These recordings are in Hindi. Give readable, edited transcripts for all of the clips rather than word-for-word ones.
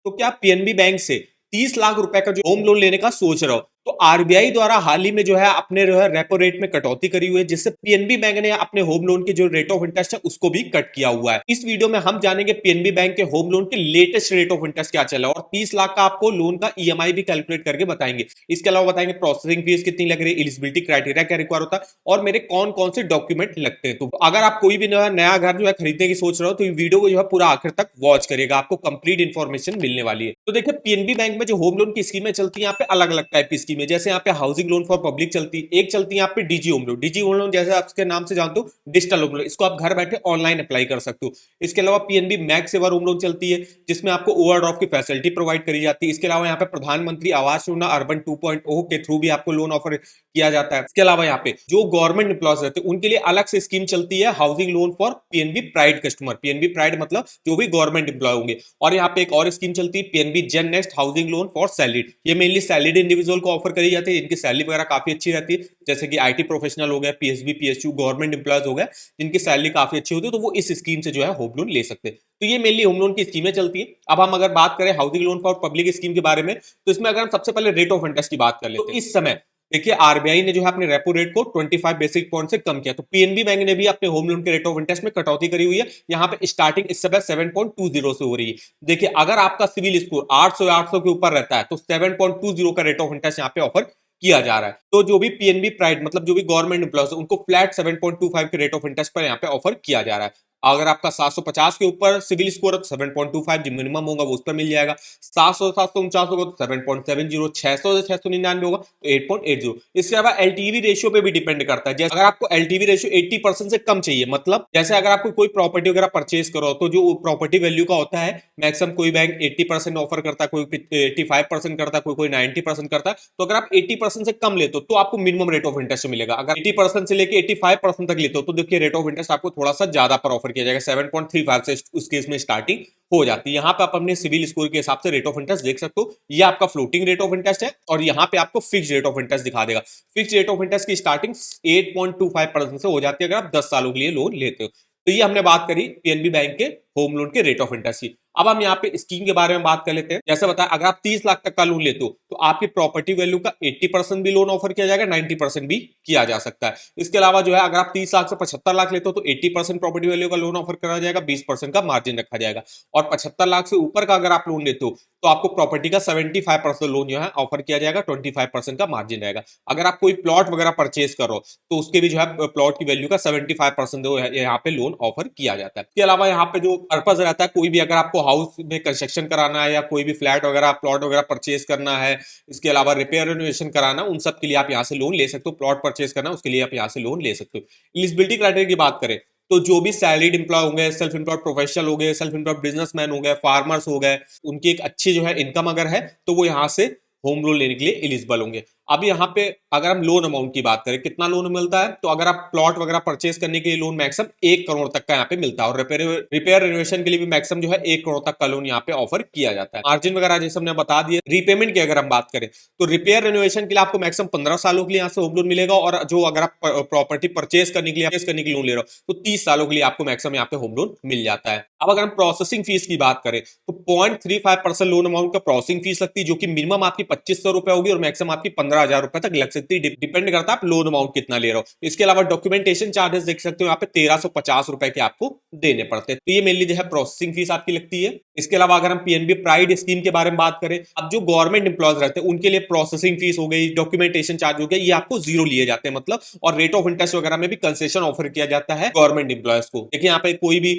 तो क्या पीएनबी बैंक से 30 लाख रुपए का जो होम लोन लेने का सोच रहे हो, तो आरबीआई द्वारा हाल ही में जो है अपने जो है रेपो रेट में कटौती करी हुई है, जिससे पीएनबी बैंक ने अपने होम लोन के जो रेट ऑफ इंटरेस्ट है उसको भी कट किया हुआ है। इस वीडियो में हम जानेंगे पीएनबी बैंक के होम लोन के लेटेस्ट रेट ऑफ इंटरेस्ट क्या चला और 30 लाख का आपको लोन का ईएमआई भी कैलकुलेट करके बताएंगे। इसके अलावा बताएंगे प्रोसेसिंग फीस कितनी लग रही है, एलिजिबिलिटी क्राइटेरिया क्या रिक्वायर होता है और मेरे कौन कौन से डॉक्यूमेंट लगते हैं। तो अगर आप कोई भी नया घर जो है खरीदने की सोच रहे हो तो ये वीडियो को जो है पूरा आखिर तक वॉच करिएगा, आपको कंप्लीट इन्फॉर्मेशन मिलने वाली है। तो देखिए पीएनबी बैंक में जो होम लोन की स्कीमें चलती है यहाँ पे अलग अलग टाइप की स्कीमें, जैसे यहाँ पे हाउसिंग लोन फॉर पब्लिक चलती है, एक चलती है यहाँ पे DG home loan. DG home loan जैसे आपके नाम से जानते हो डिजिटल होम लोन, इसको आप घर बैठे ऑनलाइन अप्लाई कर सकते हो। इसके अलावा PNB max saver home loan चलती है जिसमें आपको ओवरड्राफ्ट की फैसिलिटी प्रोवाइड करी जाती है। इसके अलावा यहाँ पे प्रधानमंत्री आवास योजना अर्बन 2.0 के थ्रू भी आपको लोन ऑफर किया जाता है। इसके अलावा यहाँ पे जो गवर्नमेंट एम्प्लॉयज रहते हैं उनके लिए अलग से स्कीम चलती है housing loan for PNB pride customer. PNB pride मतलब जो भी गवर्नमेंट एम्प्लॉय होंगे। और यहाँ पे एक और स्कीम चलती है PNB gen next housing loan for salaried. ये मेनली सैलरीड इंडिविजुअल को ऑफर करी जाती है, इनकी सैलरी वगैरह काफी अच्छी रहती है, जैसे कि आईटी प्रोफेशनल हो गया, पीएसबी पीएसयू गवर्नमेंट एम्प्लॉयज हो गए जिनकी सैलरी काफी अच्छी होती है, तो वो इस स्कीम से जो है होम लोन ले सकते हैं। तो ये मेनली होम लोन की स्कीमें चलती है। अब हम अगर बात करें housing loan for public scheme के बारे में, तो इसमें अगर हम सबसे पहले रेट ऑफ इंटरेस्ट की बात कर लेते हैं, तो इस समय देखिए आरबीआई ने जो है अपने रेपो रेट को 25 बेसिक पॉइंट से कम किया, तो पीएनबी बैंक ने भी अपने होम लोन के रेट ऑफ इंटरेस्ट में कटौती करी हुई है। यहाँ पे स्टार्टिंग इस समय 7.20 से हो रही है। देखिए अगर आपका सिविल स्कोर 800 के ऊपर रहता है तो 7.20 का रेट ऑफ इंटरेस्ट यहाँ पे ऑफर किया जा रहा है। तो जो भी पीएनबी प्राइड मतलब जो भी गवर्नमेंट एम्प्लॉयज उनको फ्लैट 7.25 के रेट ऑफ इंटरेस्ट पर यहाँ पे ऑफर किया जा रहा है। अगर आपका 750 के ऊपर सिविल स्कोर है तो 7.25 जो मिनिमम होगा वो उस पर मिल जाएगा। 700 749 होगा तो 7.70, 600 से 699 होगा तो 8.80। इसके अलावा एलटीवी रेशियो पे भी डिपेंड करता है। जैसे अगर आपको एलटीवी रेशियो 80% से कम चाहिए, मतलब जैसे अगर आपको कोई प्रॉपर्टी वगैरह परचेज करो तो जो प्रॉपर्टी वैल्यू का होता है मैक्सिमम कोई बैंक 80% ऑफर करता है, कोई 85% करता है, कोई 90% करता है। तो अगर आप 80% से कम लेते हो तो आपको मिनिमम रेट ऑफ इंटरेस्ट मिलेगा। अगर 80% से लेके 85% तक लेते हो तो देखिए रेट ऑफ इंटरेस्ट आपको थोड़ा सा ज्यादा पर ऑफर किया जाएगा, 7.35 से उस केस में स्टार्टिंग हो जाती है। यहाँ पे आप अपने सिविल स्कोर के हिसाब से रेट ऑफ इंटरेस्ट देख सकते हो। ये आपका फ्लोटिंग रेट ऑफ इंटरेस्ट है और यहाँ पे आपको फिक्स रेट ऑफ इंटरेस्ट दिखा देगा। फिक्स रेट ऑफ इंटरेस्ट की स्टार्टिंग 8.25% से हो जाती है अगर आप 10 सालों के लिए लोन लेते हो। तो ये हमने बात करी पीएनबी बैंक के होम लोन के रेट ऑफ इंटरेस्ट की। अब हम यहाँ पे स्कीम के बारे में बात कर लेते हैं। जैसे बताया अगर आप 30 लाख तक का लोन लेते हो तो आपकी प्रॉपर्टी वैल्यू का 80% भी लोन ऑफर किया जाएगा, 90% भी किया जा सकता है। इसके अलावा जो है अगर आप 30 लाख से 75 लाख लेते हो तो 80% प्रॉपर्टी वैल्यू का लोन ऑफर करा जाएगा, 20% का मार्जिन रखा जाएगा। और 75 लाख से ऊपर का अगर आप लोन लेते हो तो आपको प्रॉपर्टी का 75% लोन जो है ऑफर किया जाएगा, 25% का मार्जिन रहेगा। अगर आप कोई प्लॉट वगैरह परचेज करो तो उसके भी जो है प्लॉट की वैल्यू का 75% यहाँ पे लोन ऑफर किया जाता है। इसके अलावा यहाँ पे जो पर्पज रहता है, कोई भी अगर आपको हाउस में कंस्ट्रक्शन कराना है या कोई भी फ्लैट वगैरह प्लॉट वगैरह परचेज करना है, इसके अलावा रिपेयर रिनोवेशन कराना, उन सब के लिए आप यहाँ से लोन ले सकते हो। प्लॉट परचेज करना उसके लिए आप यहाँ से लोन ले सकते हो। एलिजिबिलिटी क्राइटेरिया की बात करें तो जो भी सैलरीड एम्प्लॉय होंगे, सेल्फ एम्प्लॉयड प्रोफेशनल हो गए, सेल्फ एम्प्लॉयड बिजनेसमैन हो गए, फार्मर्स हो गए, उनकी एक अच्छी जो है इनकम अगर है तो वो यहाँ से होम लोन लेने के लिए एलिजिबल होंगे। अब यहाँ पे अगर हम लोन अमाउंट की बात करें कितना लोन मिलता है, तो अगर आप प्लॉट वगैरह परचेज करने के लिए लोन मैक्सिमम 1 करोड़ तक का यहाँ पे मिलता है और रिपेयर रिनोवेशन के लिए भी मैक्सिमम जो है 1 करोड़ तक का लोन यहाँ पे ऑफर किया जाता है। मार्जिन वगैरह जैसे हमने बता दिया। रीपेमेंट की अगर हम बात करें तो रिपेयर रिनोवेशन के लिए आपको मैक्सिमम 15 सालों के लिए यहाँ से होम लोन मिलेगा और जो अगर आप प्रॉपर्टी परचेज करने के लिए लोन ले रहे हो तो 30 सालों के लिए आपको मैक्सिमम यहाँ पे होम लोन मिल जाता है। अब अगर हम प्रोसेसिंग फीस की बात करें तो 0.35% लोन अमाउंट का प्रोसेसिंग फीस लगती है, जो कि मिनिमम आपकी 2500 रुपए होगी और मैक्सिमम आपकी 15,000 रुपए तक लग सकती है, डिपेंड करता है आप लोन अमाउंट कितना ले रहे हो। इसके अलावा डॉक्यूमेंटेशन चार्जेस देख सकते हो यहाँ पे 1350 रुपए के आपको देने पड़ते हैं। तो ये मेनली जो है प्रोसेसिंग फीस आपकी लगती है। इसके अलावा अगर हम पीएनबी प्राइड स्कीम के बारे में बात करें, अब जो गवर्नमेंट एम्प्लॉयज रहते हैं उनके लिए प्रोसेसिंग फीस हो गई, डॉक्यूमेंटेशन चार्ज हो गया, ये आपको जीरो लिए जाते हैं मतलब, और रेट ऑफ इंटरेस्ट वगैरह में भी कंसेशन ऑफर किया जाता है गवर्नमेंट एम्प्लॉयज को। देखिए यहाँ पे कोई भी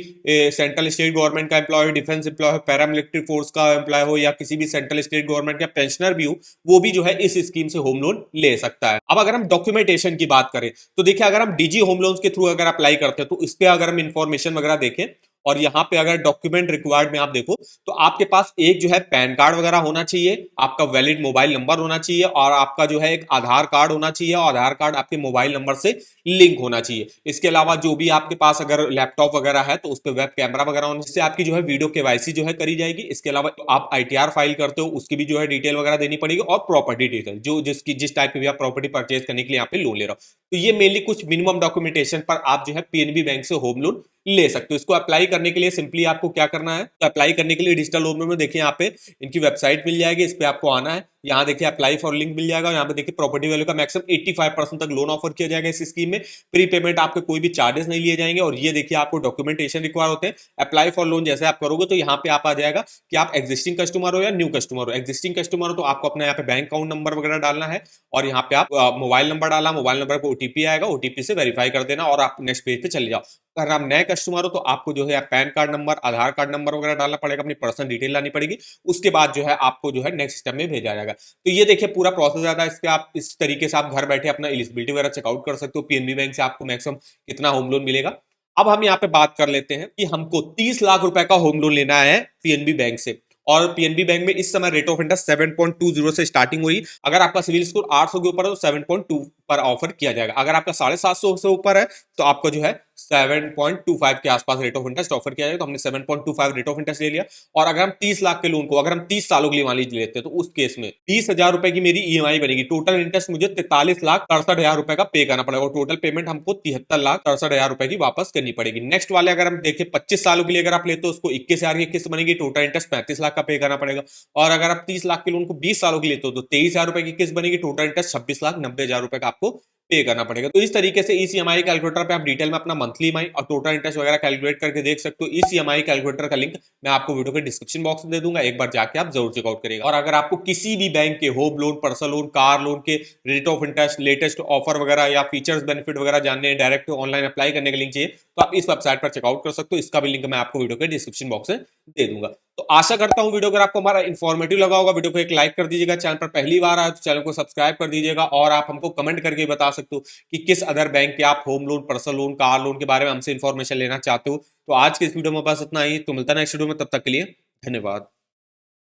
सेंट्रल स्टेट गवर्नमेंट का एम्प्लॉय, डिफेंस एम्प्लॉय हो, पैरामिलिट्री फोर्स का एम्प्लॉय हो या किसी भी सेंट्रल स्टेट गवर्नमेंट का पेंशनर भी हो, वो भी जो है इस स्कीम से होम लोन ले सकता है। अब अगर हम डॉक्यूमेंटेशन की बात करें तो देखिए अगर हम डीजी होम लोन्स के थ्रू अगर अप्लाई करते हैं तो इस पे अगर हम इंफॉर्मेशन वगैरह देखें और यहाँ पे अगर डॉक्यूमेंट रिक्वायर्ड में आप देखो तो आपके पास एक जो है पैन कार्ड वगैरह होना चाहिए, आपका वैलिड मोबाइल नंबर होना चाहिए और आपका जो है एक आधार कार्ड होना चाहिए और आधार कार्ड आपके मोबाइल नंबर से लिंक होना चाहिए। इसके अलावा जो भी आपके पास अगर लैपटॉप वगैरह है तो उस पर वेब कैमरा वगैरह होना, जिससे आपकी जो है वीडियो केवाईसी जो है करी जाएगी। इसके अलावा आप आईटीआर फाइल करते हो उसकी भी जो है डिटेल वगैरह देनी पड़ेगी और प्रॉपर्टी डिटेल जो जिस टाइप की भी आप प्रॉपर्टी परचेज करने के लिए यहाँ पे लोन ले रहा हो। तो ये मेनली कुछ मिनिमम डॉक्यूमेंटेशन पर आप जो है पीएनबी बैंक से होम लोन ले सकते हो। इसको अप्लाई करने के लिए सिंपली आपको क्या करना है, तो अप्लाई करने के लिए डिजिटल होम लोन में देखिए यहाँ पे इनकी वेबसाइट मिल जाएगी, इस पे आपको आना है। यहाँ देखिए अप्लाई फॉर लिंक मिल जाएगा, यहाँ पे देखिए प्रॉपर्टी वैल्यू का मैक्सिमम 85% तक लोन ऑफर किया जाएगा इस स्कीम में। प्री पेमेंट आपके कोई भी चार्जेस नहीं लिए जाएंगे। और ये देखिए आपको डॉक्यूमेंटेशन रिक्वायर होते हैं। अप्लाई फॉर लोन जैसे आप करोगे तो यहाँ पे आप आ जाएगा कि आप एग्जिस्टिंग कस्टमर हो या न्यू कस्टमर हो। एग्जिस्टिंग कस्टमर हो तो आपको अपना यहाँ पे बैंक अकाउंट नंबर वगैरह डालना है और यहाँ पे आप मोबाइल नंबर डाला, मोबाइल नंबर पे ओटीपी आएगा, ओटीपी से वेरीफाई कर देना और आप नेक्स्ट पेज पे चले जाओ। अगर आप नए कस्टमर हो तो आपको जो है पैन कार्ड नंबर, आधार कार्ड नंबर वगैरह डालना पड़ेगा, अपनी पर्सनल डिटेल लानी पड़ेगी। उसके बाद जो है आपको जो है नेक्स्ट स्टेप में भेजा जाएगा। तो ये देखिए पूरा प्रोसेस आता है। इसके आप इस तरीके से आप घर बैठे अपना एलिजिबिलिटी वगैरह चेकआउट कर सकते हो। पीएनबी बैंक से आपको मैक्सिमम कितना होम लोन मिलेगा। अब हम यहाँ पे बात कर लेते हैं कि हमको 30 लाख रुपए का होम लोन लेना है पीएनबी बैंक से। और पीएनबी बैंक में इस समय रेट ऑफ इंटरेस्ट 7.20 से स्टार्टिंग हुई। अगर आपका सिविल स्कोर 800 के ऊपर है तो 7.2 पर ऑफर किया जाएगा। अगर आपका 750 से ऊपर है तो आपको जो है 7.25 के आसपास रेट ऑफ इंटरेस्ट ऑफर किया जाएगा। तो हमने 7.25 रेट ऑफ इंटरेस्ट ले लिया। और अगर हम 30 लाख के लोन को अगर हम 30 सालों के लिए मान लीजिए लेते हैं तो उस केस में 20,000 रुपए की मेरी ईएमआई बनेगी। टोटल इंटरेस्ट मुझे 43,63,000 रुपए का पे करना पड़ेगा और टोटल पेमेंट हमको 73,63,000 रुपए की वापस करनी पड़ेगी। नेक्स्ट वाले अगर हम देखें 25 सालों के लिए अगर आप लेते हो उसको 21,000 की किस्त बनेगी। टोटल इंटरेस्ट 35 लाख का पे करना पड़ेगा। और अगर आप 30 लाख के लोन को 20 सालों के लिए लेते हो तो 23,000 रुपए की किस्त बनेगी। टोटल इंटरेस्ट 26,90,000 रुपए का आपको पे करना पड़ेगा। तो इस तरीके से इस ईएमआई कैलकुलेटर पे आप डिटेल में अपना मंथली ईएमआई और टोटल इंटरेस्ट वगैरह कैलकुलेट करके देख सकते हो। इस ईएमआई कैलकुलेटर का लिंक मैं आपको वीडियो के डिस्क्रिप्शन बॉक्स में दे दूंगा, एक बार जाके आप जरूर चेकआउट करिएगा। और अगर आपको किसी भी बैंक के home loan, personal loan, car loan के rate of interest, latest offer वगैरह या फीचर्स बेनिफिट वगैरह जानने हैं, डायरेक्ट ऑनलाइन अप्लाई करने का लिंक चाहिए तो आप इस वेबसाइट पर चेकआउट कर सकते हो। इसका भी लिंक मैं आपको वीडियो के डिस्क्रिप्शन बॉक्स में दे दूंगा। तो आशा करता हूं वीडियो अगर आपको हमारा इन्फॉर्मेटिव लगा होगा, वीडियो को एक लाइक कर दीजिएगा। चैनल पर पहली बार आए तो चैनल को सब्सक्राइब कर दीजिएगा। और आप हमको कमेंट करके बता सकते हो कि किस अदर बैंक के आप home loan, personal loan, car loan के बारे में हमसे इन्फॉर्मेशन लेना चाहते हो। तो आज के इस वीडियो में बस इतना ही। तो मिलता है नेक्स्ट वीडियो में, तब तक के लिए धन्यवाद।